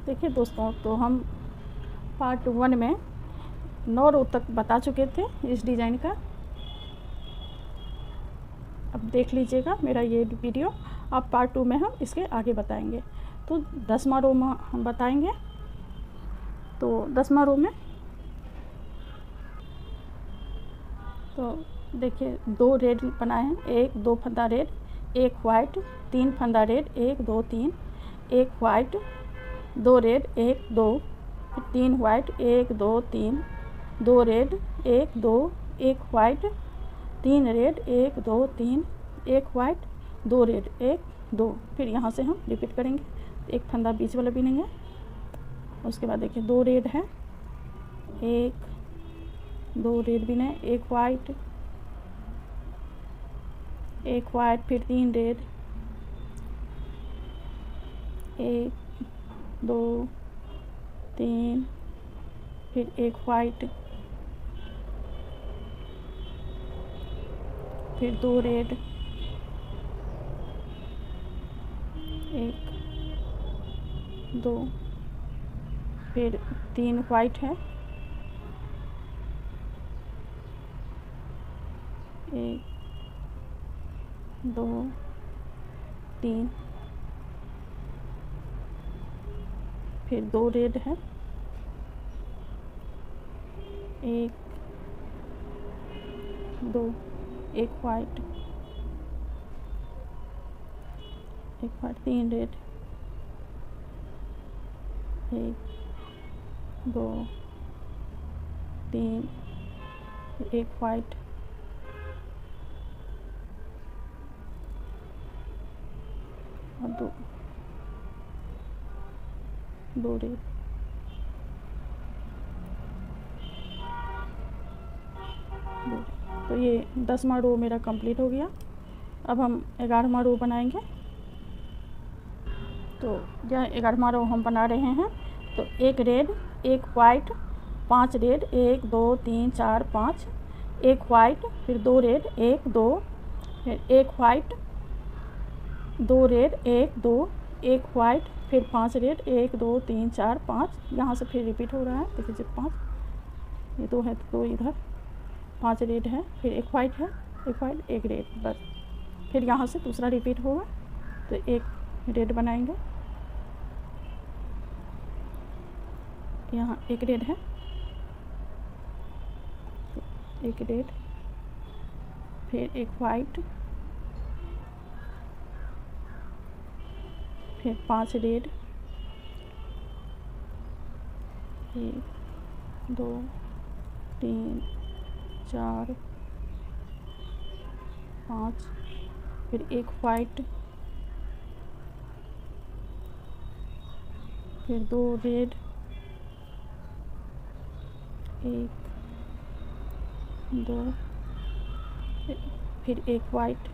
देखिए दोस्तों, तो हम पार्ट 1 में 9 रो तक बता चुके थे इस डिज़ाइन का। अब देख लीजिएगा मेरा ये वीडियो। अब पार्ट 2 में हम इसके आगे बताएंगे। तो 10वां रो में हम बताएंगे। तो 10वां रो में तो देखिए 2 रेड बनाए हैं, 1 2 फंदा रेड, 1 वाइट, 3 फंदा red, 1 2 3, 1 white, 2 red, 1 2, 3 white, 1 2 3, 2 red, 1 2, 1 white, 3 red, 1 2 3, 1 white, 2 red, 1 2। फिर यहाँ से हम रिपीट करेंगे। एक फंदा बीच वाला बिनेंगे। उसके बाद देखिए 2 रेड है, 1 2 रेड बिने, 1 वाइट, 1 वाइट, फिर 3 रेड, 1 2 3, फिर 1 वाइट, फिर 2 रेड, 1 2, फिर 3 वाइट है, 1 2 3, फिर 2 रेड है, 1 2, 1 वाइट, 3 रेड, 1 2 3, 1 वाइट, और 2 रेड। तो ये 10वां रो मेरा कंप्लीट हो गया। अब हम 11वां रो बनाएंगे। तो यह 11वां रो हम बना रहे हैं। तो 1 रेड, 1 वाइट, 5 रेड, 1 2 3 4 5, 1 वाइट, फिर 2 रेड, 1 2, फिर 1 वाइट, 2 रेड, 1 2, 1 वाइट, फिर 5 रेड, 1 2 3 4 5। यहाँ से फिर रिपीट हो रहा है। देखिए 5, ये 2 है तो 2 इधर, 5 रेड है, फिर 1 वाइट है, 1 वाइट 1 रेड, बस। फिर यहाँ से दूसरा रिपीट होगा। तो 1 रेड बनाएंगे, यहाँ 1 रेड है, 1 रेड, फिर 1 वाइट, फिर 5 रेड, 1 2 3 4 5, फिर 1 वाइट, फिर 2 रेड, 1 2, फिर 1 वाइट,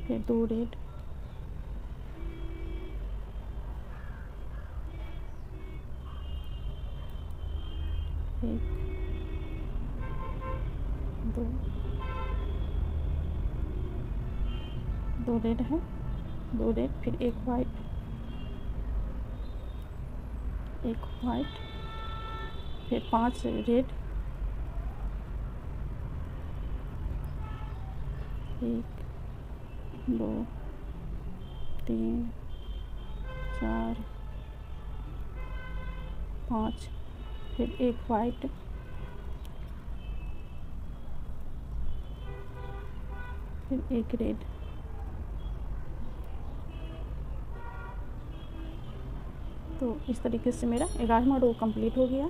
फिर 2 रेड, 1 2, 2 रेड है, 2 रेड, फिर 1 वाइट, 1 वाइट, फिर 5 रेड, 1 2 3 4 5, फिर 1 वाइट, फिर 1 रेड। तो इस तरीके से मेरा 11वां रो कंप्लीट हो गया।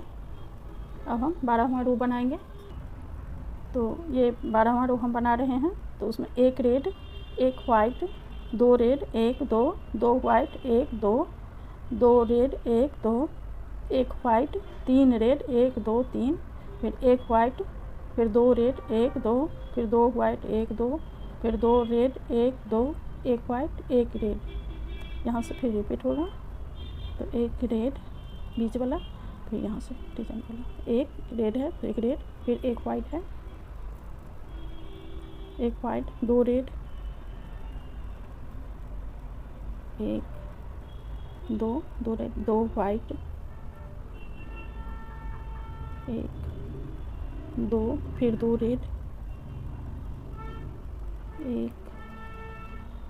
अब हम 12वां रो बनाएंगे। तो ये 12वां रो हम बना रहे हैं। तो उसमें 1 red, 1 white, 2 red, 1 2, 2 white, 1 2, 2 red, 1 2, 1 white, 3 red, 1 2 3, फिर 1 वाइट, फिर 2 रेड, 1 2, फिर 2 वाइट, 1 2, फिर 2 रेड, 1 2, 1 वाइट, 1 रेड। यहाँ से फिर रिपीट होगा। तो 1 रेड बीच वाला, फिर यहाँ से डिजाइन वाला, 1 रेड है, फिर 1 रेड, फिर 1 वाइट है, 1 वाइट, 2 रेड, एक दो, दो रेड, दो वाइट, एक दो, फिर दो रेड, एक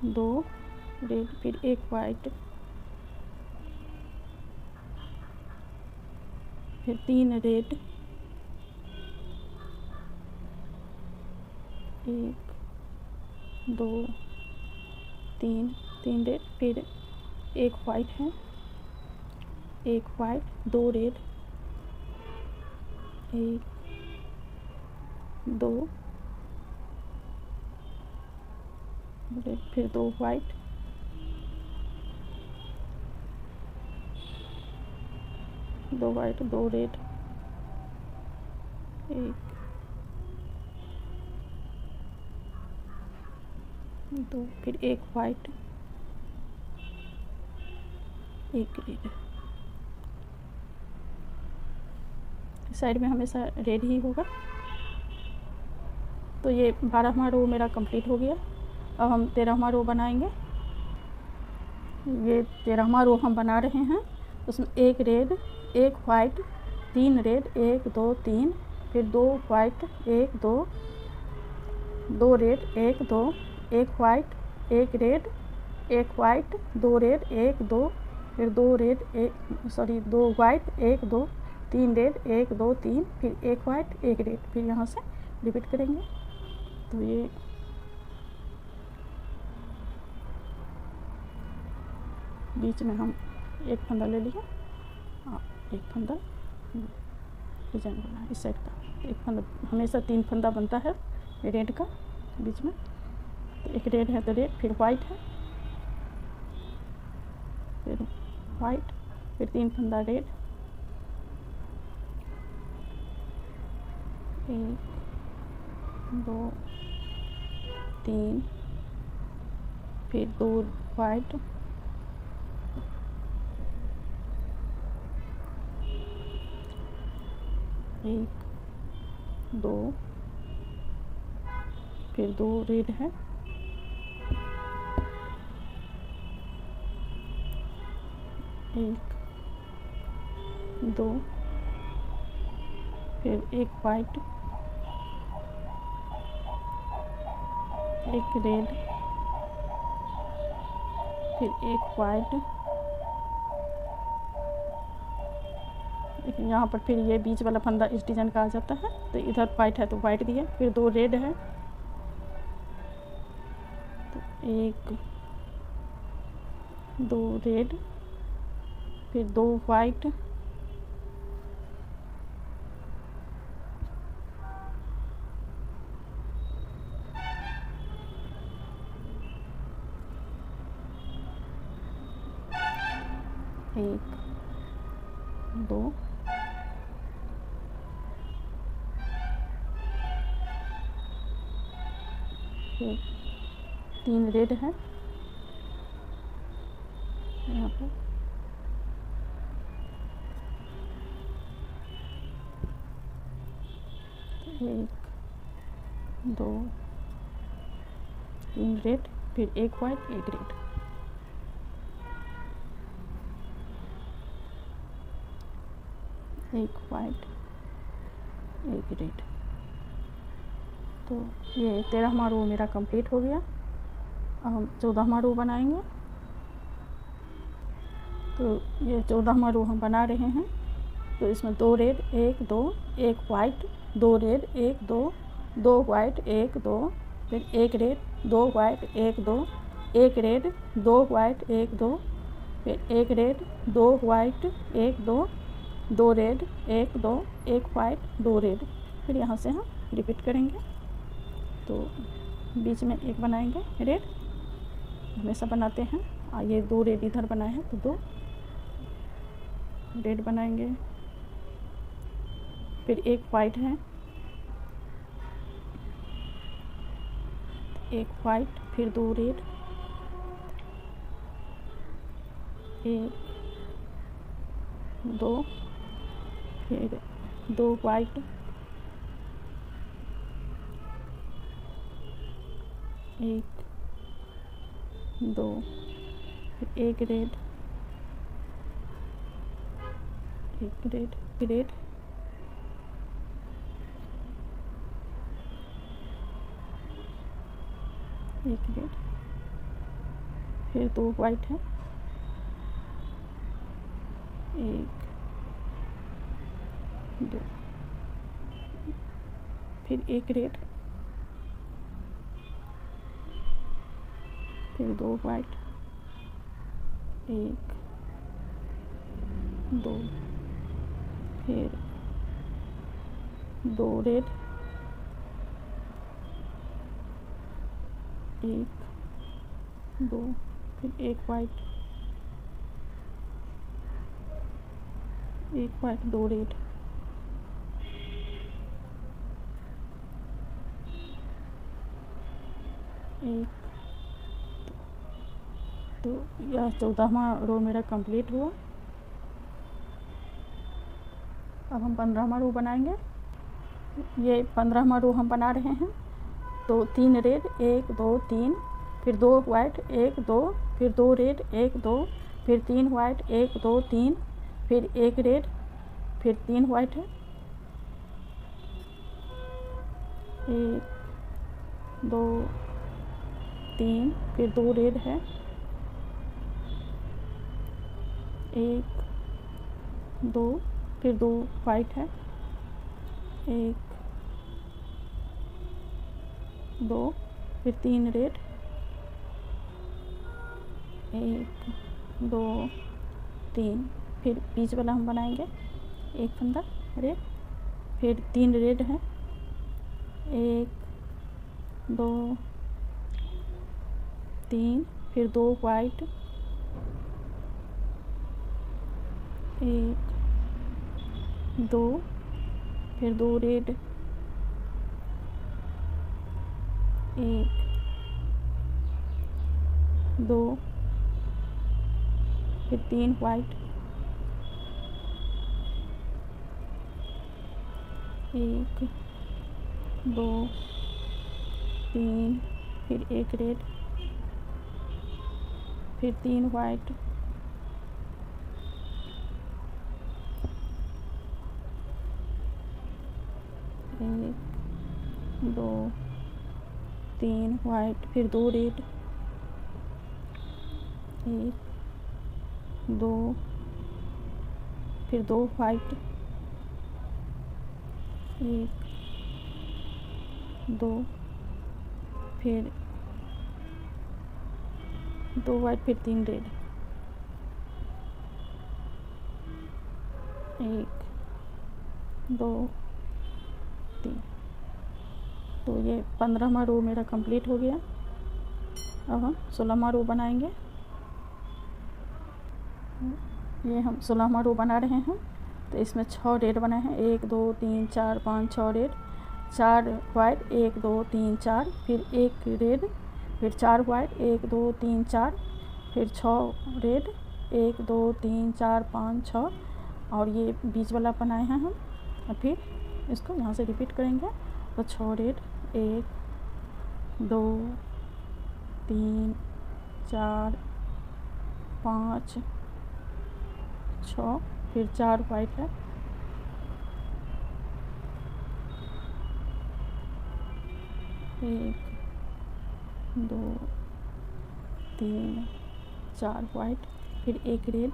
दो रेड, फिर एक वाइट, फिर तीन रेड, एक दो तीन, तीन रेड, फिर एक वाइट है, एक वाइट, दो रेड, एक दो रेड, फिर दो वाइट, दो वाइट, दो रेड, एक दो, फिर एक वाइट, एक रेड। साइड में हमेशा रेड ही होगा। तो ये 12वां रो मेरा कंप्लीट हो गया। अब हम 13वां रो बनाएंगे। ये 13वां रो हम बना रहे हैं। उसमें एक रेड, एक वाइट, तीन रेड, एक दो तीन, फिर दो वाइट, एक दो, दो रेड, एक दो, एक वाइट, एक रेड, एक वाइट, दो रेड, एक दो, फिर दो रेड, दो वाइट, एक दो, तीन रेड, एक दो तीन, फिर एक वाइट, एक रेड, फिर यहाँ से रिपीट करेंगे। तो ये बीच में हम एक फंदा ले लिए, एक फंदा डिजाइन बना इस साइड का। एक फंदा हमेशा तीन फंदा बनता है रेड का बीच में। तो एक रेड है तो रेड, फिर वाइट है, फिर वाइट, फिर तीन फंदा रेड, एक दो तीन, फिर दो वाइट, एक दो, फिर दो रेड है, एक दो, फिर एक वाइट, एक रेड, फिर एक वाइट, यहाँ पर फिर ये बीच वाला फंदा इस डिजाइन का आ जाता है। तो इधर वाइट है तो वाइट दिए, फिर दो रेड है, तो एक दो रेड, फिर दो वाइट, एक दो, फिर तीन रेड है यहाँ पर, एक दो तीन रेड, फिर एक वाइट, एक रेड, एक वाइट, एक रेड। तो ये 13वां रो मेरा कंप्लीट हो गया। अब हम 14वां रो बनाएंगे। तो ये 14वां रो हम बना रहे हैं। तो इसमें दो रेड, एक दो, एक वाइट, दो रेड, एक दो, दो वाइट, एक दो, फिर एक रेड, दो वाइट, एक दो, एक रेड, दो वाइट, एक दो, फिर एक रेड, दो वाइट, एक दो, दो रेड, एक दो, एक वाइट, दो रेड, फिर यहाँ से हम रिपीट करेंगे। तो बीच में एक बनाएंगे रेड, हमेशा बनाते हैं। ये दो रेड इधर बनाए हैं तो दो रेड बनाएंगे, फिर एक वाइट है, एक वाइट, फिर दो रेड, एक दो, फिर दो वाइट, एक दो, फिर एक रेड, एक रेड, रेड, एक रेड, फिर 2 वाइट है, एक, 2, फिर एक रेड, फिर 2 वाइट, एक, 2, फिर 2 रेड, एक, 2, फिर एक वाइट, एक वाइट, 2 रेड, एक। तो यह 14वां रो मेरा कंप्लीट हुआ। अब हम 15वां रो बनाएंगे। ये 15वां रो हम बना रहे हैं। तो 3 रेड, 1, 2, 3, फिर 2 वाइट, 1, 2, फिर 2 रेड, 1, 2, फिर 3 वाइट, 1, 2, 3, फिर एक रेड, फिर 3 वाइट है, 1, 2, 3, फिर 2 रेड है, 1, 2, फिर 2 वाइट है, 1, 2, फिर 3 रेड, 1, 2, 3, फिर बीच वाला हम बनाएंगे एक फंदा रेड, फिर 3 रेड है, 1, 2, 3, फिर 2 वाइट, 1, 2, फिर 2 रेड, 1, 2, फिर 3 वाइट, 1, 2, 3, फिर एक रेड, फिर 3 वाइट, 1, 2, 3 वाइट, फिर 2 रेड, 1, 2, फिर 2 वाइट, 1, 2, फिर 2 वाइट, फिर 3 रेड, 1, 2, 3। तो ये 15वां रो मेरा कंप्लीट हो गया। अब हम 16वां रो बनाएंगे। ये हम 16वां रो बना रहे हैं। तो इसमें 6 रेड बनाए हैं, 1, 2, 3, 4, 5, 6 रेड, 4 वाइट, 1, 2, 3, 4, फिर एक रेड, फिर 4 वाइट, 1, 2, 3, 4, फिर 6 रेड, 1, 2, 3, 4, 5, 6, और ये बीच वाला बनाए हैं हम। और फिर इसको यहाँ से रिपीट करेंगे। तो 6 रेड, 1, 2, 3, 4, 5, 6, फिर 4 वाइट है, 1, 2, 3, 4 वाइट, फिर एक रेड,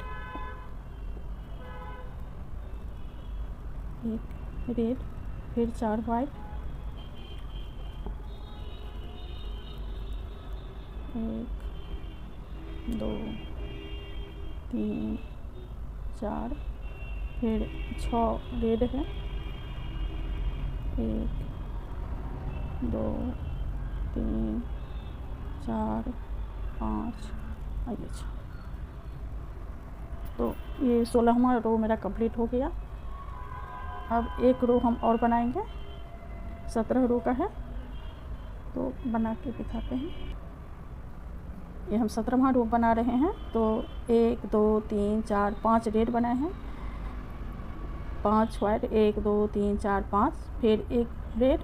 एक रेड, फिर 4 वाइट, 1, 2, 3, 4, फिर 6 रेड है, 1, 2, 3, 4, 5, आइए। तो ये 16वां रो मेरा कंप्लीट हो गया। अब एक रो हम और बनाएंगे, 17 रो का है। तो बना के दिखाते हैं। ये हम 17वां रो बना रहे हैं। तो 1, 2, 3, 4, 5 रेड बनाए हैं, 5 वाइट, 1, 2, 3, 4, 5, फिर एक रेड,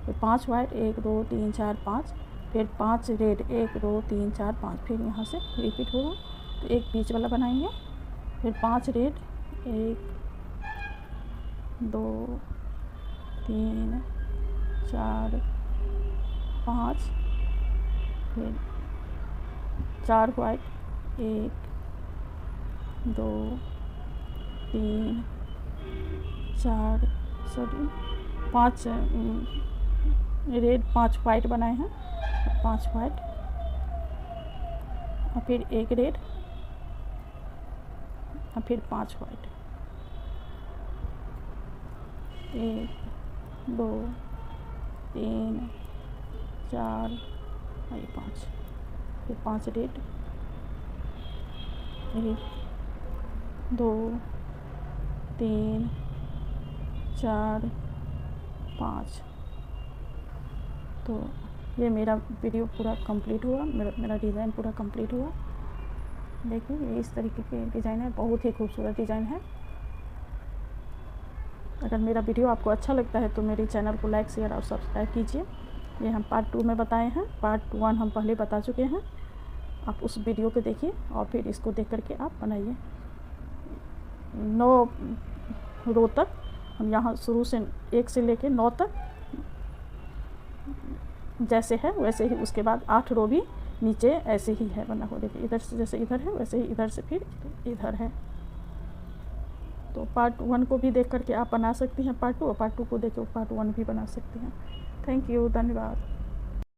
फिर 5 वाइट, 1, 2, 3, 4, 5, फिर 5 रेड, 1, 2, 3, 4, 5, फिर यहाँ से रिपीट होगा। तो एक बीच वाला बनाएंगे, फिर 5 रेड, 1 2 3 4 5, फिर 4 वाइट, 1 2 3 4 सॉरी 5 रेड, 5 वाइट बनाए हैं, 5 वाइट, और फिर 1 रेड, और फिर 5 वाइट, 1 2 3 4 और ये 5, फिर 5 रेड, 1 2 3 4 5। तो ये मेरा वीडियो पूरा कंप्लीट हुआ, मेरा डिज़ाइन पूरा कंप्लीट हुआ। देखिए ये इस तरीके के डिज़ाइन है, बहुत ही खूबसूरत डिज़ाइन है। अगर मेरा वीडियो आपको अच्छा लगता है तो मेरे चैनल को लाइक, शेयर और सब्सक्राइब कीजिए। ये हम पार्ट 2 में बताए हैं, पार्ट 1 हम पहले बता चुके हैं। आप उस वीडियो को देखिए और फिर इसको देख करके आप बनाइए। 9 रो तक हम यहाँ शुरू से 1 से लेके 9 तक जैसे है वैसे ही, उसके बाद 8 रो भी नीचे ऐसे ही है बना हुआ। देखिए इधर से जैसे इधर है वैसे ही इधर से फिर इधर है। तो पार्ट 1 को भी देख करके आप बना सकती हैं पार्ट 2, और पार्ट 2 को देख के पार्ट 1 भी बना सकती हैं। थैंक यू, धन्यवाद।